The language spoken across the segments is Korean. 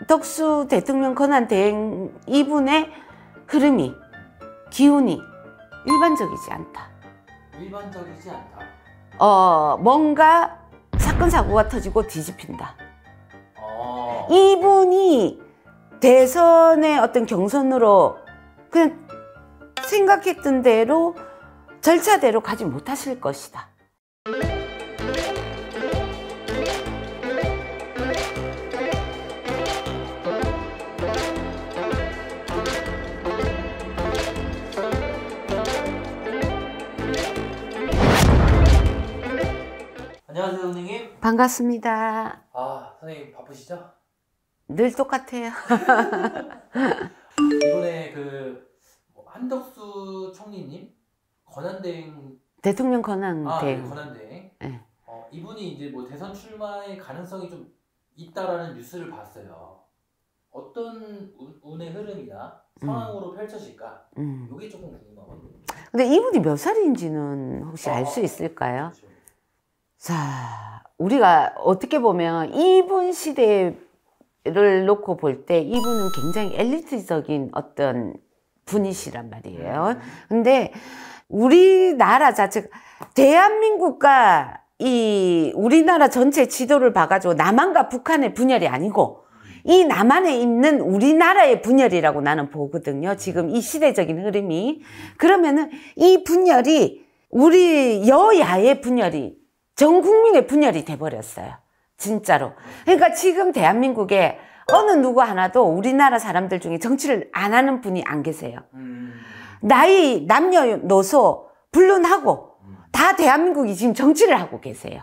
한덕수 대통령 권한대행 이분의 흐름이, 기운이 일반적이지 않다. 일반적이지 않다. 뭔가 사건 사고가 터지고 뒤집힌다. 이분이 대선의 어떤 경선으로 그냥 생각했던 대로 절차대로 가지 못하실 것이다. 안녕하세요, 선생님. 반갑습니다. 선생님 바쁘시죠? 늘 똑같아요. 이번에 한덕수 총리님 권한대행 대통령 권한대행. 권한대행. 네. 이분이 이제 뭐 대선 출마의 가능성이 좀 있다라는 뉴스를 봤어요. 어떤 운의 흐름이나 상황으로 펼쳐질까? 이게 조금 궁금하거든요. 근데 이분이 몇 살인지는 혹시 알 수 있을까요? 그렇죠. 자, 우리가 어떻게 보면 이분 시대를 놓고 볼 때 이분은 굉장히 엘리트적인 어떤 분이시란 말이에요. 근데 우리나라 자체가 대한민국과 이 우리나라 전체 지도를 봐가지고 남한과 북한의 분열이 아니고 이 남한에 있는 우리나라의 분열이라고 나는 보거든요. 지금 이 시대적인 흐름이. 그러면은 이 분열이 우리 여야의 분열이 전 국민의 분열이 돼버렸어요. 진짜로. 그러니까 지금 대한민국에 어느 누구 하나도 우리나라 사람들 중에 정치를 안 하는 분이 안 계세요. 나이, 남녀노소 불문하고 다 대한민국이 지금 정치를 하고 계세요.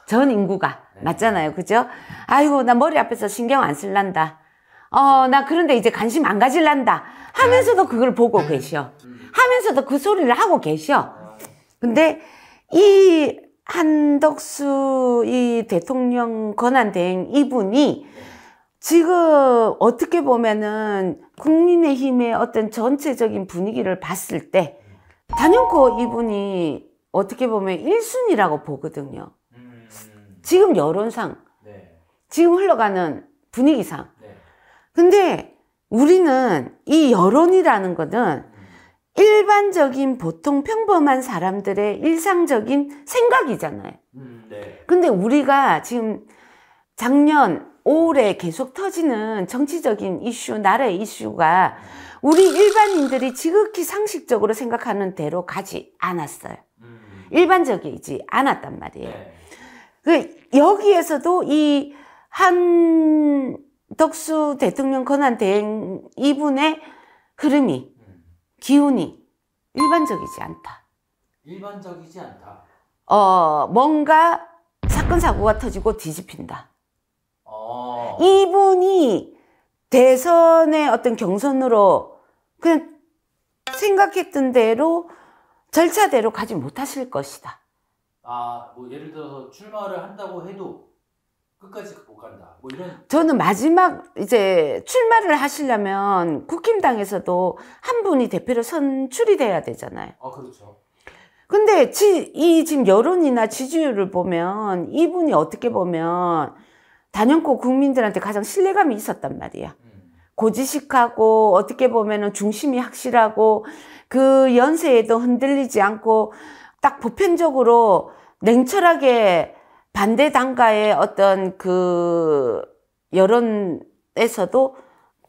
전 인구가. 맞잖아요. 그죠? 아이고, 나 머리 앞에서 신경 안 쓸란다. 나 그런데 이제 관심 안 가질란다. 하면서도 그걸 보고 계셔. 하면서도 그 소리를 하고 계셔. 근데 이 한덕수 이 대통령 권한대행 이분이 지금 어떻게 보면은 국민의힘의 어떤 전체적인 분위기를 봤을 때 단연코 이분이 어떻게 보면 1순위라고 보거든요. 지금 여론상, 지금 흘러가는 분위기상. 근데 우리는 이 여론이라는 거는 일반적인 보통 평범한 사람들의 일상적인 생각이잖아요. 근데 우리가 지금 작년, 올해 계속 터지는 정치적인 이슈, 나라의 이슈가 우리 일반인들이 지극히 상식적으로 생각하는 대로 가지 않았어요. 일반적이지 않았단 말이에요. 여기에서도 이 한덕수 대통령 권한대행 이분의 흐름이, 기운이 일반적이지 않다. 일반적이지 않다. 뭔가 사건 사고가 터지고 뒤집힌다. 이분이 대선의 어떤 경선으로 그냥 생각했던 대로 절차대로 가지 못하실 것이다. 뭐 예를 들어서 출마를 한다고 해도 끝까지 못 간다. 뭐 이런. 저는 마지막 이제 출마를 하시려면 국힘당에서도 한 분이 대표로 선출이 돼야 되잖아요. 그렇죠. 근데 이 지금 여론이나 지지율을 보면 이분이 어떻게 보면 단연코 국민들한테 가장 신뢰감이 있었단 말이야. 고지식하고 어떻게 보면은 중심이 확실하고 그 연세에도 흔들리지 않고 딱 보편적으로 냉철하게 반대 당가의 어떤 그 여론에서도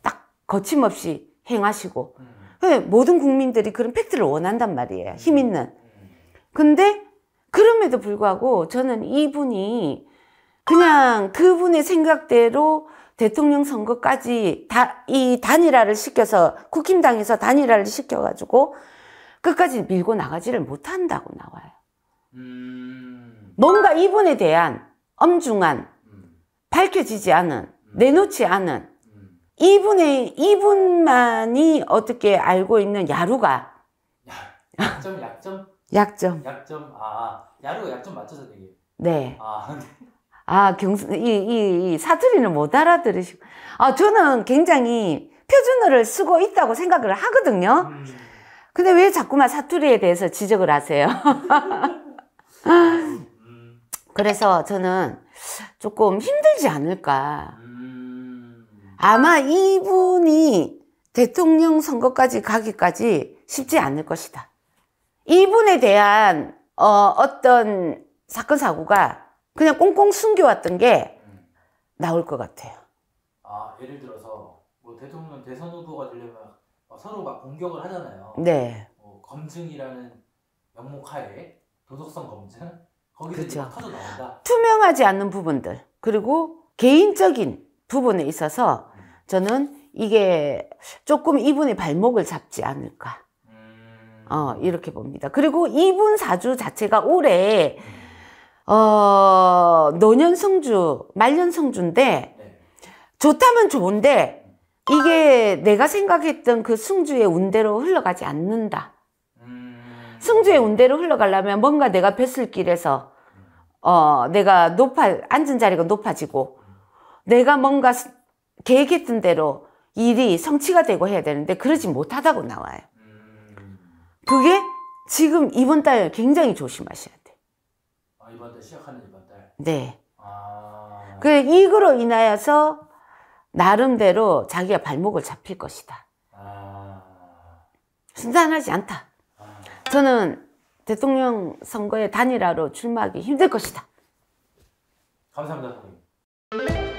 딱 거침없이 행하시고 모든 국민들이 그런 팩트를 원한단 말이에요. 힘 있는. 근데 그럼에도 불구하고 저는 이분이 그냥 그분의 생각대로 대통령 선거까지 이 단일화를 시켜서 국힘당에서 단일화를 시켜가지고 끝까지 밀고 나가지를 못한다고 나와요. 뭔가 이분에 대한 엄중한 밝혀지지 않은 내놓지 않은 이분만이 어떻게 알고 있는 야루가 약점? 약점. 야루가 약점 맞죠, 선생님? 네. 이 사투리는 못 알아들으시고. 저는 굉장히 표준어를 쓰고 있다고 생각을 하거든요. 근데 왜 자꾸만 사투리에 대해서 지적을 하세요? 그래서 저는 조금 힘들지 않을까. 아마 이분이 대통령 선거까지 가기까지 쉽지 않을 것이다. 이분에 대한 어떤 사건 사고가 그냥 꽁꽁 숨겨왔던 게 나올 것 같아요. 아, 예를 들어서 뭐 대통령 대선 후보가 되려면 서로 막 공격을 하잖아요. 네. 검증이라는 명목하에 도덕성 검증 거기서 그렇죠. 이제 터져 나온다. 투명하지 않는 부분들 그리고 개인적인 부분에 있어서 저는 이게 조금 이분의 발목을 잡지 않을까. 이렇게 봅니다. 그리고 이분 사주 자체가 올해 노년성주, 말년성주인데 네. 좋다면 좋은데 이게 내가 생각했던 그 승주의 운대로 흘러가지 않는다. 승주의 운대로 흘러가려면 뭔가 내가 뱄을 길에서 내가 앉은 자리가 높아지고 내가 뭔가 계획했던 대로 일이 성취가 되고 해야 되는데 그러지 못하다고 나와요. 그게 지금 이번 달 굉장히 조심하셔야 돼. 아, 이번 달 시작하는 이번 달. 네. 아. 이거로 인하여서 나름대로 자기가 발목을 잡힐 것이다. 순탄하지 않다. 저는 대통령 선거에 단일화로 출마하기 힘들 것이다. 감사합니다, 선생님.